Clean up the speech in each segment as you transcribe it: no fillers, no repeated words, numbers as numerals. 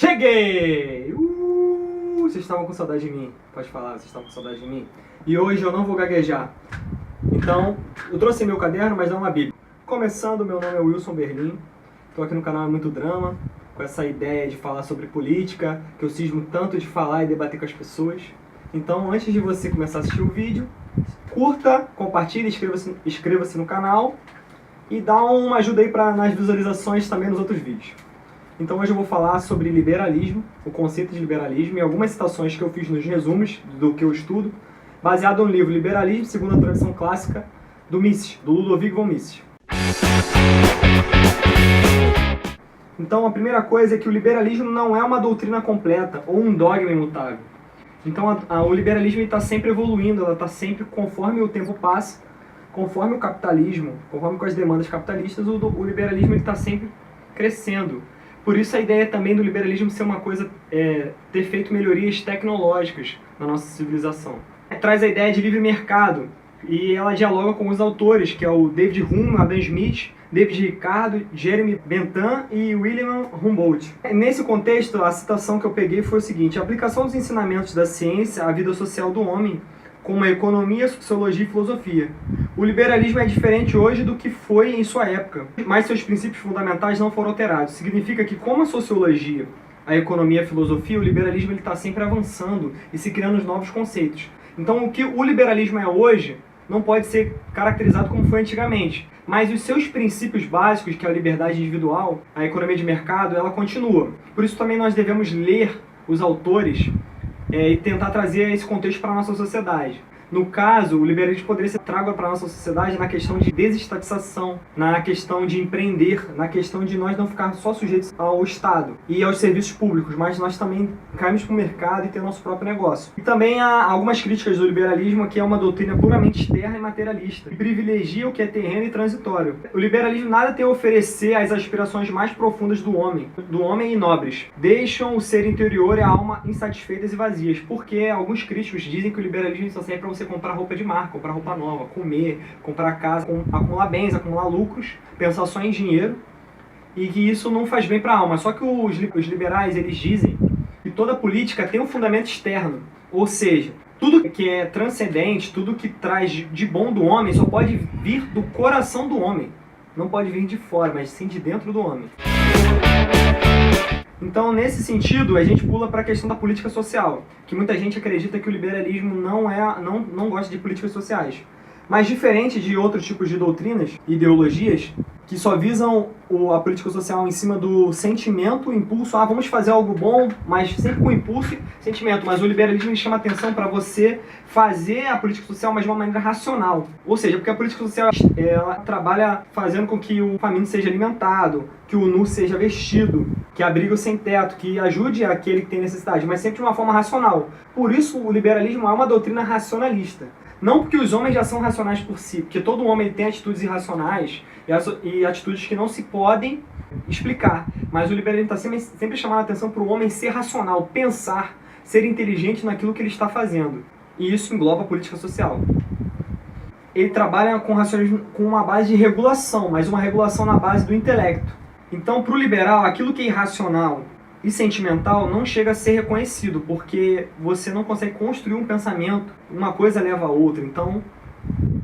Cheguei! Vocês estavam com saudade de mim. Pode falar, vocês estavam com saudade de mim. E hoje eu não vou gaguejar. Então, eu trouxe meu caderno, mas não uma bíblia. Começando, meu nome é Wilson Berlim. Estou aqui no canal Muito Drama, com essa ideia de falar sobre política, que eu cismo tanto de falar e debater com as pessoas. Então, antes de você começar a assistir o vídeo, curta, compartilhe, inscreva-se no canal e dá uma ajuda aí nas visualizações também nos outros vídeos. Então hoje eu vou falar sobre liberalismo, o conceito de liberalismo e algumas citações que eu fiz nos resumos do que eu estudo, baseado no livro Liberalismo, segundo a tradição clássica, do Mises, do Ludovico von Mises. Então a primeira coisa é que o liberalismo não é uma doutrina completa ou um dogma imutável. Então o liberalismo está sempre evoluindo, ela está sempre, conforme o tempo passa, conforme o capitalismo, conforme com as demandas capitalistas, o liberalismo está sempre crescendo. Por isso a ideia também do liberalismo ser uma coisa, ter feito melhorias tecnológicas na nossa civilização. Traz a ideia de livre mercado e ela dialoga com os autores, que é o David Hume, Adam Smith, David Ricardo, Jeremy Bentham e William Humboldt. Nesse contexto, a citação que eu peguei foi o seguinte: a aplicação dos ensinamentos da ciência à vida social do homem, como a economia, sociologia e filosofia. O liberalismo é diferente hoje do que foi em sua época, mas seus princípios fundamentais não foram alterados. Significa que, como a sociologia, a economia e a filosofia, o liberalismo está sempre avançando e se criando novos conceitos. Então, o que o liberalismo é hoje não pode ser caracterizado como foi antigamente, mas os seus princípios básicos, que é a liberdade individual, a economia de mercado, ela continua. Por isso também nós devemos ler os autores e tentar trazer esse contexto para a nossa sociedade. No caso, o liberalismo poderia ser trago para a nossa sociedade na questão de desestatização, na questão de empreender, na questão de nós não ficar só sujeitos ao Estado e aos serviços públicos, mas nós também caímos para o mercado e ter nosso próprio negócio. E também há algumas críticas do liberalismo, que é uma doutrina puramente externa e materialista, que privilegia o que é terreno e transitório. O liberalismo nada tem a oferecer às aspirações mais profundas do homem e nobres. Deixam o ser interior e a alma insatisfeitas e vazias, porque alguns críticos dizem que o liberalismo só serve para você comprar roupa de marca, comprar roupa nova, comer, comprar casa, acumular bens, acumular lucros, pensar só em dinheiro, e que isso não faz bem para a alma. Só que os liberais, eles dizem que toda política tem um fundamento externo, ou seja, tudo que é transcendente, tudo que traz de bom do homem só pode vir do coração do homem, não pode vir de fora, mas sim de dentro do homem. Então, nesse sentido, a gente pula para a questão da política social, que muita gente acredita que o liberalismo não gosta de políticas sociais. Mas diferente de outros tipos de doutrinas, ideologias, que só visam a política social em cima do sentimento, impulso, vamos fazer algo bom, mas sempre com impulso e sentimento. Mas o liberalismo chama atenção para você fazer a política social, mas de uma maneira racional. Ou seja, porque a política social ela trabalha fazendo com que o faminto seja alimentado, que o nu seja vestido, que abrigue o sem teto, que ajude aquele que tem necessidade, mas sempre de uma forma racional. Por isso o liberalismo é uma doutrina racionalista. Não porque os homens já são racionais por si, porque todo homem tem atitudes irracionais e atitudes que não se podem explicar. Mas o liberalismo está sempre chamando a atenção para o homem ser racional, pensar, ser inteligente naquilo que ele está fazendo. E isso engloba a política social. Ele trabalha com racionalismo com uma base de regulação, mas uma regulação na base do intelecto. Então, para o liberal, aquilo que é irracional e sentimental não chega a ser reconhecido, porque você não consegue construir um pensamento, uma coisa leva a outra, então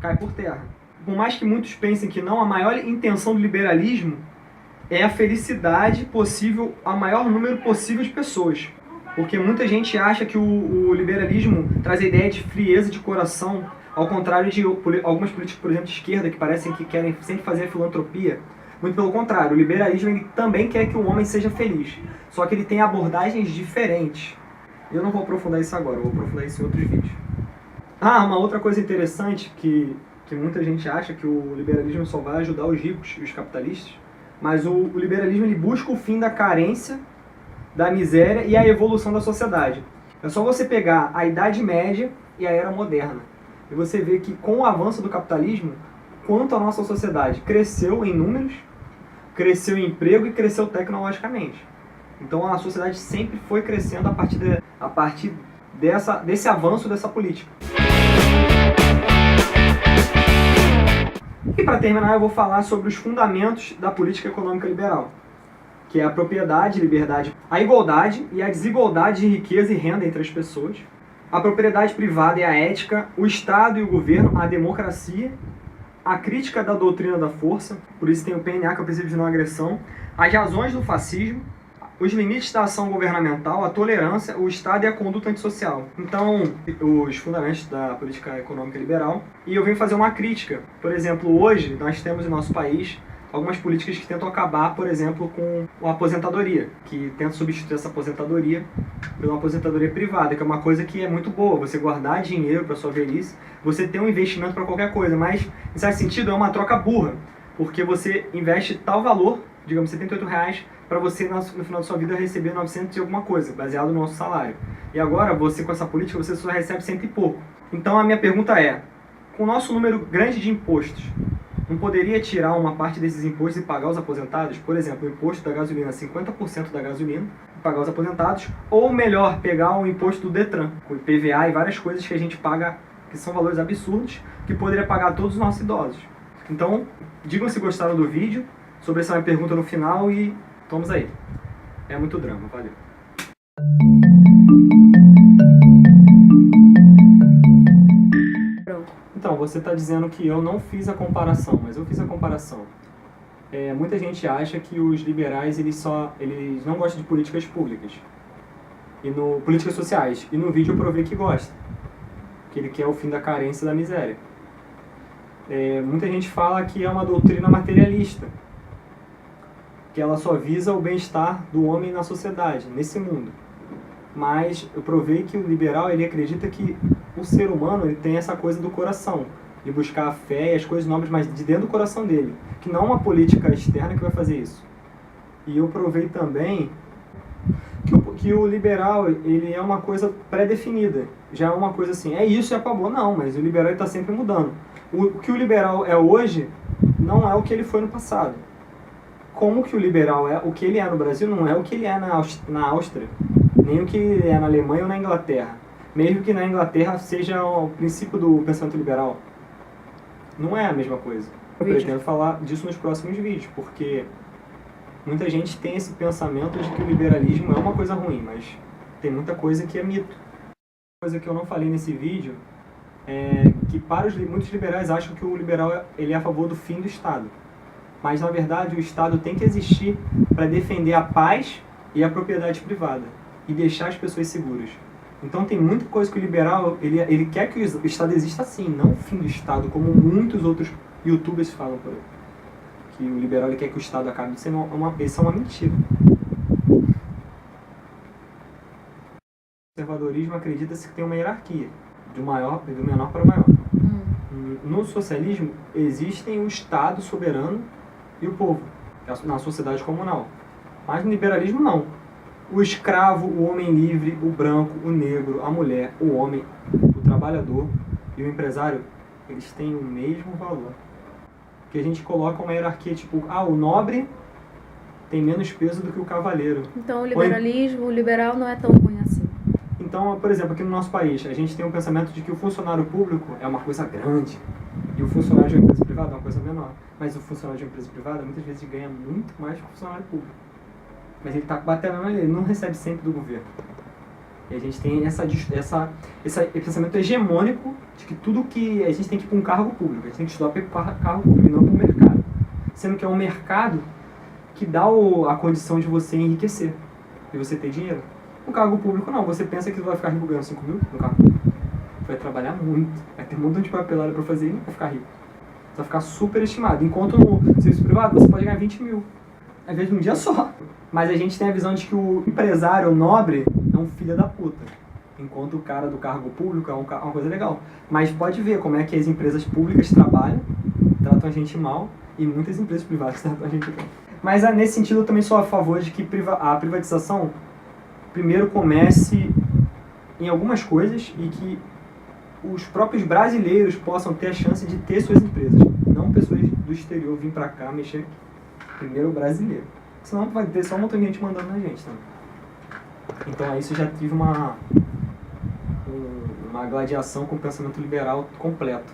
cai por terra. Por mais que muitos pensem que não, a maior intenção do liberalismo é a felicidade possível ao maior número possível de pessoas. Porque muita gente acha que o liberalismo traz a ideia de frieza de coração, ao contrário de algumas políticas, por exemplo, de esquerda, que parecem que querem sempre fazer filantropia. Muito pelo contrário, o liberalismo ele também quer que o homem seja feliz, só que ele tem abordagens diferentes. Eu não vou aprofundar isso agora, eu vou aprofundar isso em outros vídeos. Uma outra coisa interessante que muita gente acha que o liberalismo só vai ajudar os ricos e os capitalistas, mas o liberalismo ele busca o fim da carência, da miséria e a evolução da sociedade. É só você pegar a Idade Média e a Era Moderna, e você vê que com o avanço do capitalismo, quanto a nossa sociedade cresceu em números, cresceu em emprego e cresceu tecnologicamente. Então a sociedade sempre foi crescendo a partir desse avanço dessa política. E para terminar eu vou falar sobre os fundamentos da política econômica liberal. que é a propriedade, liberdade, a igualdade e a desigualdade de riqueza e renda entre as pessoas, a propriedade privada e a ética, o Estado e o governo, a democracia, a crítica da doutrina da força, por isso tem o PNA, que é o princípio de não agressão, as razões do fascismo, os limites da ação governamental, a tolerância, o Estado e a conduta antissocial. Então, os fundamentos da política econômica liberal. E eu venho fazer uma crítica. Por exemplo, hoje nós temos no nosso país algumas políticas que tentam acabar, por exemplo, com a aposentadoria, que tentam substituir essa aposentadoria por uma aposentadoria privada, que é uma coisa que é muito boa, você guardar dinheiro para sua velhice, você ter um investimento para qualquer coisa, mas, em certo sentido, é uma troca burra, porque você investe tal valor, digamos, R$78, para você, no final da sua vida, receber 900 e alguma coisa, baseado no nosso salário. E agora, você, com essa política, você só recebe 100 e pouco. Então, a minha pergunta é, com o nosso número grande de impostos, não poderia tirar uma parte desses impostos e pagar os aposentados? Por exemplo, o imposto da gasolina, 50% da gasolina, e pagar os aposentados. Ou melhor, pegar o imposto do Detran, com IPVA e várias coisas que a gente paga, que são valores absurdos, que poderia pagar todos os nossos idosos. Então, digam se gostaram do vídeo, sobre essa minha pergunta no final e vamos aí. É muito drama, valeu. Então, você está dizendo que eu não fiz a comparação, mas eu fiz a comparação. Muita gente acha que os liberais eles não gostam de políticas públicas, políticas sociais, e no vídeo eu provei que gosta, que ele quer o fim da carência e da miséria. Muita gente fala que é uma doutrina materialista, que ela só visa o bem-estar do homem na sociedade, nesse mundo. Mas eu provei que o liberal ele acredita que o ser humano ele tem essa coisa do coração, de buscar a fé e as coisas nobres, mas de dentro do coração dele, que não é uma política externa que vai fazer isso. E eu provei também que o liberal ele é uma coisa pré-definida, já é uma coisa assim, é isso e acabou. Não, mas o liberal está sempre mudando. O que o liberal é hoje não é o que ele foi no passado. Como que o liberal é, o que ele é no Brasil não é o que ele é na Áustria, nem o que ele é na Alemanha ou na Inglaterra. Mesmo que na Inglaterra seja o princípio do pensamento liberal. Não é a mesma coisa. Eu pretendo falar disso nos próximos vídeos, porque muita gente tem esse pensamento de que o liberalismo é uma coisa ruim, mas tem muita coisa que é mito. Uma coisa que eu não falei nesse vídeo é que muitos liberais acham que o liberal ele é a favor do fim do Estado. Mas, na verdade, o Estado tem que existir para defender a paz e a propriedade privada e deixar as pessoas seguras. Então, tem muita coisa que o liberal ele quer que o Estado exista assim, não o fim do Estado, como muitos outros youtubers falam por aí. Que o liberal ele quer que o Estado acabe. Isso é uma mentira. O conservadorismo acredita-se que tem uma hierarquia, do menor para o maior. No socialismo, existem o Estado soberano e o povo, na sociedade comunal. Mas no liberalismo, não. O escravo, o homem livre, o branco, o negro, a mulher, o homem, o trabalhador e o empresário, eles têm o mesmo valor. Que a gente coloca uma hierarquia tipo, o nobre tem menos peso do que o cavaleiro. Então o liberal não é tão ruim assim. Então, por exemplo, aqui no nosso país, a gente tem um pensamento de que o funcionário público é uma coisa grande e o funcionário de uma empresa privada é uma coisa menor. Mas o funcionário de uma empresa privada muitas vezes ganha muito mais que o funcionário público. Mas ele está batendo na lei, ele não recebe sempre do governo. E a gente tem esse pensamento hegemônico de que tudo que a gente tem que ir para um cargo público, a gente tem que estudar para cargo público e não para o mercado. Sendo que é um mercado que dá a condição de você enriquecer, de você ter dinheiro. No cargo público não, você pensa que vai ficar rico ganhando 5 mil no cargo público. Vai trabalhar muito, vai ter um montão de papelada para fazer e não vai ficar rico. Você vai ficar super estimado. Enquanto no serviço privado você pode ganhar 20 mil. Às vezes num dia só. Mas a gente tem a visão de que o empresário, o nobre, é um filho da puta. Enquanto o cara do cargo público é uma coisa legal. Mas pode ver como é que as empresas públicas trabalham, tratam a gente mal, e muitas empresas privadas tratam a gente mal. Mas nesse sentido eu também sou a favor de que a privatização primeiro comece em algumas coisas e que os próprios brasileiros possam ter a chance de ter suas empresas. Não pessoas do exterior vir pra cá mexer aqui. Primeiro o brasileiro. Senão vai ter só um montão de gente mandando na gente também. Então aí você já tive uma gladiação com o pensamento liberal completo.